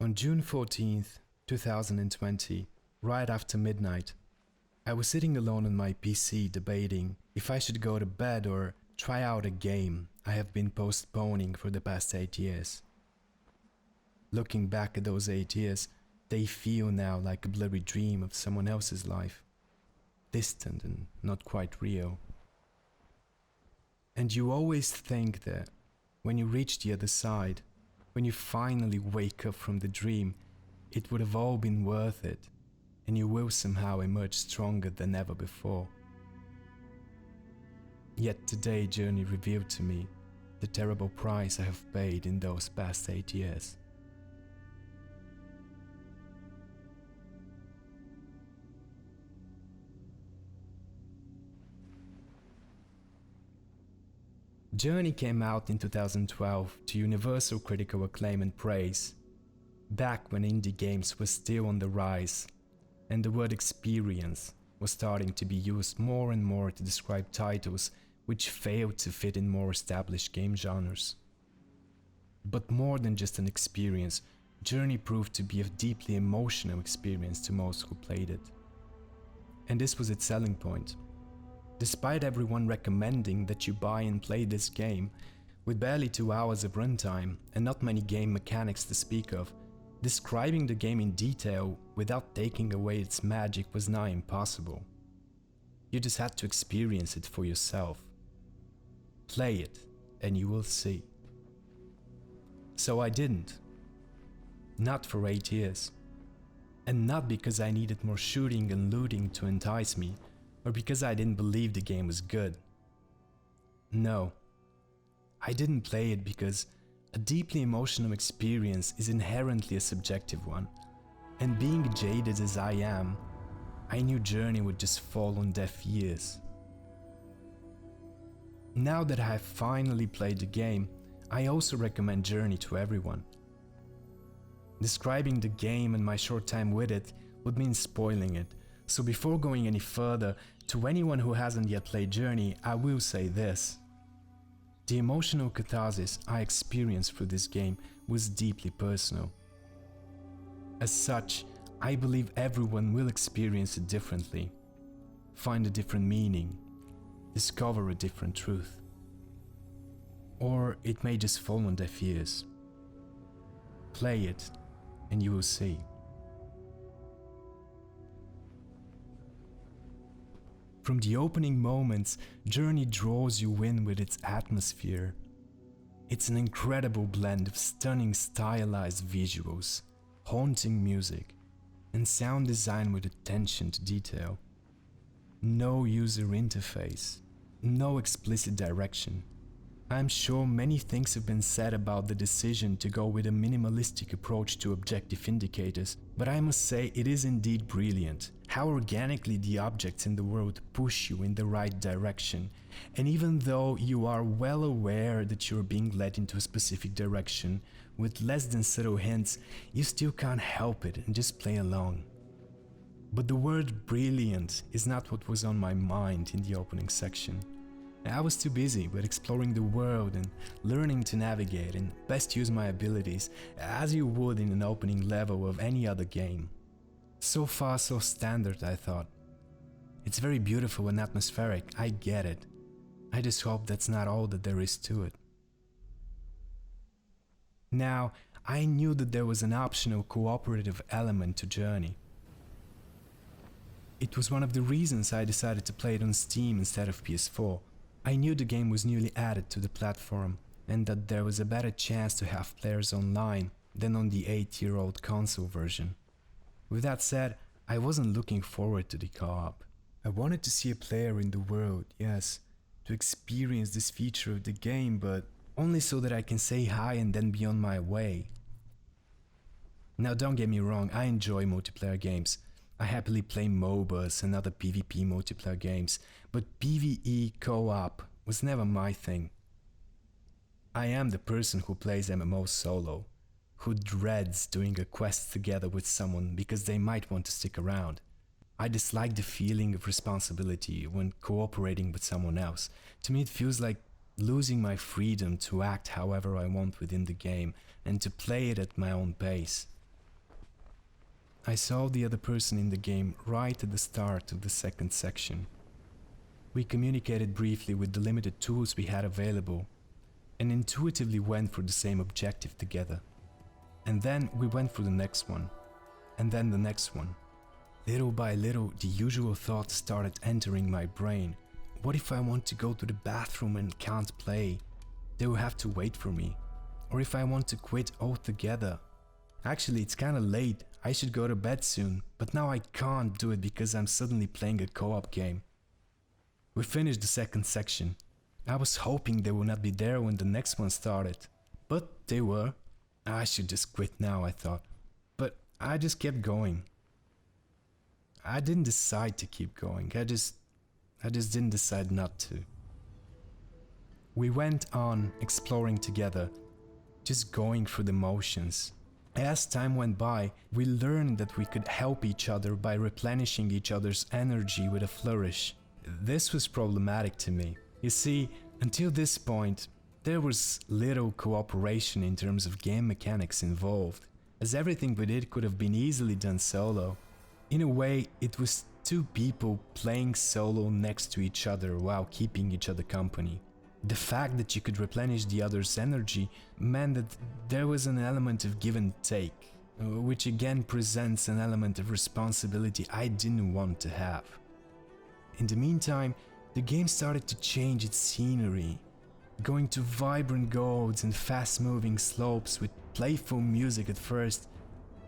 On June 14th, 2020, right after midnight, I was sitting alone on my PC debating if I should go to bed or try out a game I have been postponing for the past 8 years. Looking back at those 8 years, they feel now like a blurry dream of someone else's life, distant and not quite real. And you always think that when you reach the other side, when you finally wake up from the dream, it would have all been worth it, and you will somehow emerge stronger than ever before. Yet today Journey revealed to me the terrible price I have paid in those past 8 years. Journey came out in 2012 to universal critical acclaim and praise, back when indie games were still on the rise, and the word experience was starting to be used more and more to describe titles which failed to fit in more established game genres. But more than just an experience, Journey proved to be a deeply emotional experience to most who played it. And this was its selling point. Despite everyone recommending that you buy and play this game, with barely 2 hours of runtime and not many game mechanics to speak of, describing the game in detail without taking away its magic was nigh impossible. You just had to experience it for yourself. Play it and you will see. So I didn't. Not for 8 years. And not because I needed more shooting and looting to entice me, or because I didn't believe the game was good. No, I didn't play it because a deeply emotional experience is inherently a subjective one, and being jaded as I am, I knew Journey would just fall on deaf ears. Now that I have finally played the game, I also recommend Journey to everyone. Describing the game and my short time with it would mean spoiling it, so before going any further, to anyone who hasn't yet played Journey, I will say this. The emotional catharsis I experienced through this game was deeply personal. As such, I believe everyone will experience it differently, find a different meaning, discover a different truth. Or it may just fall on deaf ears. Play it, and you will see. From the opening moments, Journey draws you in with its atmosphere. It's an incredible blend of stunning stylized visuals, haunting music, and sound design with attention to detail. No user interface, no explicit direction. I'm sure many things have been said about the decision to go with a minimalistic approach to objective indicators, but I must say it is indeed brilliant how organically the objects in the world push you in the right direction, and even though you are well aware that you're being led into a specific direction, with less than subtle hints, you still can't help it and just play along. But the word brilliant is not what was on my mind in the opening section. I was too busy with exploring the world and learning to navigate and best use my abilities as you would in an opening level of any other game. So far so standard, I thought. It's very beautiful and atmospheric, I get it. I just hope that's not all that there is to it. Now, I knew that there was an optional cooperative element to Journey. It was one of the reasons I decided to play it on Steam instead of PS4. I knew the game was newly added to the platform, and that there was a better chance to have players online than on the 8-year-old console version. With that said, I wasn't looking forward to the co-op. I wanted to see a player in the world, yes, to experience this feature of the game, but only so that I can say hi and then be on my way. Now don't get me wrong, I enjoy multiplayer games. I happily play MOBAs and other PvP multiplayer games, but PvE co-op was never my thing. I am the person who plays MMOs solo, who dreads doing a quest together with someone because they might want to stick around. I dislike the feeling of responsibility when cooperating with someone else. To me it feels like losing my freedom to act however I want within the game and to play it at my own pace. I saw the other person in the game right at the start of the second section. We communicated briefly with the limited tools we had available, and intuitively went for the same objective together. And then we went for the next one, and then the next one. Little by little, the usual thoughts started entering my brain. What if I want to go to the bathroom and can't play? They will have to wait for me. Or if I want to quit altogether. Actually, it's kinda late, I should go to bed soon, but now I can't do it because I'm suddenly playing a co-op game. We finished the second section. I was hoping they would not be there when the next one started. But they were. I should just quit now, I thought. But I just kept going. I didn't decide to keep going, I just didn't decide not to. We went on exploring together, just going through the motions. As time went by, we learned that we could help each other by replenishing each other's energy with a flourish. This was problematic to me. You see, until this point, there was little cooperation in terms of game mechanics involved, as everything we did could have been easily done solo. In a way, it was two people playing solo next to each other while keeping each other company. The fact that you could replenish the other's energy meant that there was an element of give and take, which again presents an element of responsibility I didn't want to have. In the meantime, the game started to change its scenery, going to vibrant golds and fast-moving slopes with playful music at first,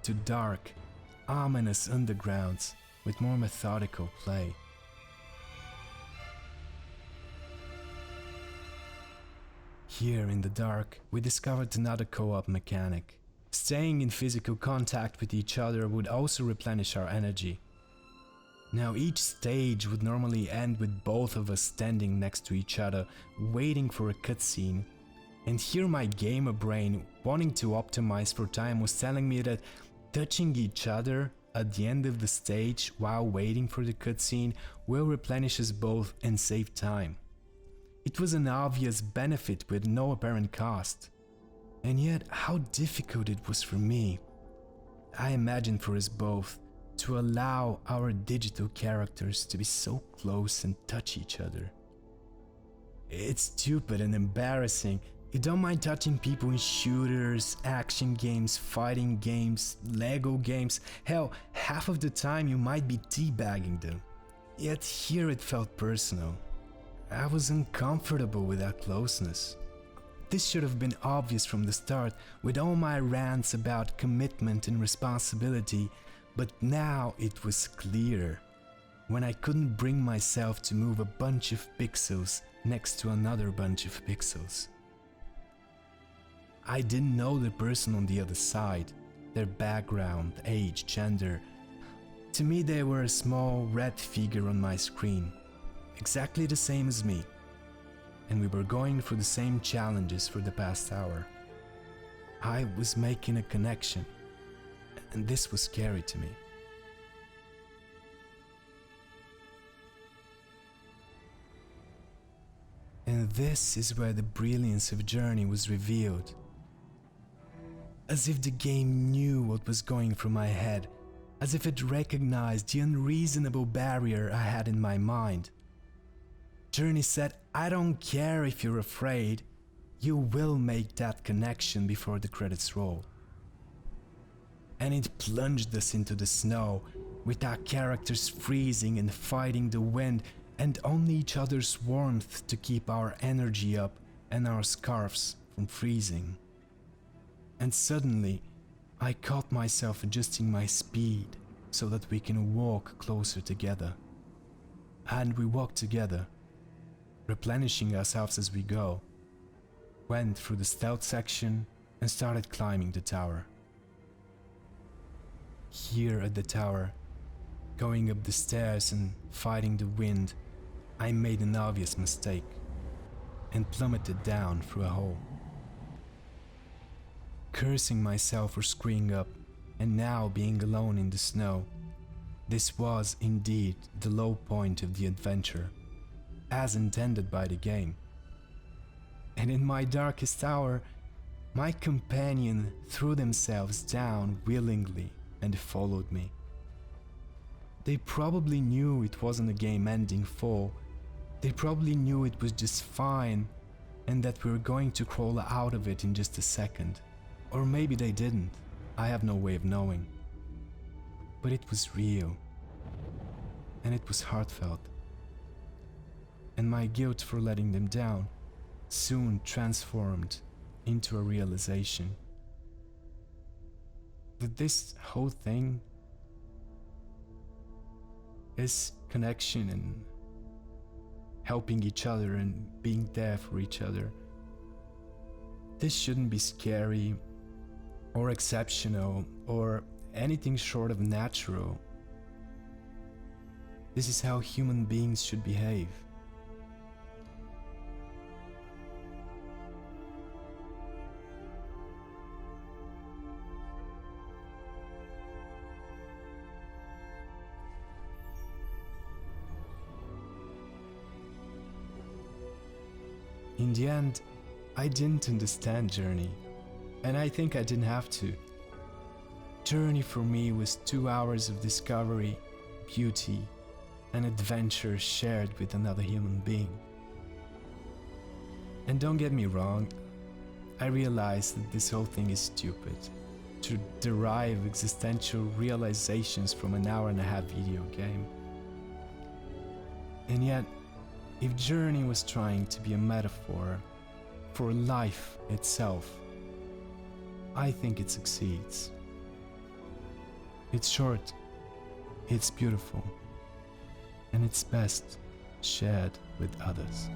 to dark, ominous undergrounds with more methodical play. Here in the dark, we discovered another co-op mechanic. Staying in physical contact with each other would also replenish our energy. Now each stage would normally end with both of us standing next to each other, waiting for a cutscene. And here my gamer brain, wanting to optimize for time, was telling me that touching each other at the end of the stage while waiting for the cutscene will replenish us both and save time. It was an obvious benefit with no apparent cost. And yet, how difficult it was for me. I imagined for us both to allow our digital characters to be so close and touch each other. It's stupid and embarrassing. You don't mind touching people in shooters, action games, fighting games, Lego games. Hell, half of the time you might be teabagging them. Yet here it felt personal. I was uncomfortable with that closeness. This should have been obvious from the start, with all my rants about commitment and responsibility, but now it was clear, when I couldn't bring myself to move a bunch of pixels next to another bunch of pixels. I didn't know the person on the other side, their background, age, gender. To me they were a small red figure on my screen, exactly the same as me, and we were going through the same challenges for the past hour. I was making a connection, and this was scary to me. And this is where the brilliance of Journey was revealed. As if the game knew what was going through my head, as if it recognized the unreasonable barrier I had in my mind. Journey said, I don't care if you're afraid, you will make that connection before the credits roll. And it plunged us into the snow, with our characters freezing and fighting the wind, and only each other's warmth to keep our energy up and our scarves from freezing. And suddenly, I caught myself adjusting my speed so that we can walk closer together. And we walked together, replenishing ourselves as we go, went through the stealth section and started climbing the tower. Here at the tower, going up the stairs and fighting the wind, I made an obvious mistake and plummeted down through a hole. Cursing myself for screwing up and now being alone in the snow, this was indeed the low point of the adventure, as intended by the game. And in my darkest hour, my companion threw themselves down willingly and followed me. They probably knew it wasn't a game-ending fall. They probably knew it was just fine and that we were going to crawl out of it in just a second. Or maybe they didn't. I have no way of knowing. But it was real. And it was heartfelt. And my guilt for letting them down soon transformed into a realization that this whole thing is connection and helping each other and being there for each other. This shouldn't be scary or exceptional or anything short of natural. This is how human beings should behave. In the end, I didn't understand Journey, and I think I didn't have to. Journey for me was 2 hours of discovery, beauty, and adventure shared with another human being. And don't get me wrong, I realize that this whole thing is stupid, to derive existential realizations from an hour-and-a-half video game. And yet, if Journey was trying to be a metaphor for life itself, I think it succeeds. It's short, it's beautiful, and it's best shared with others.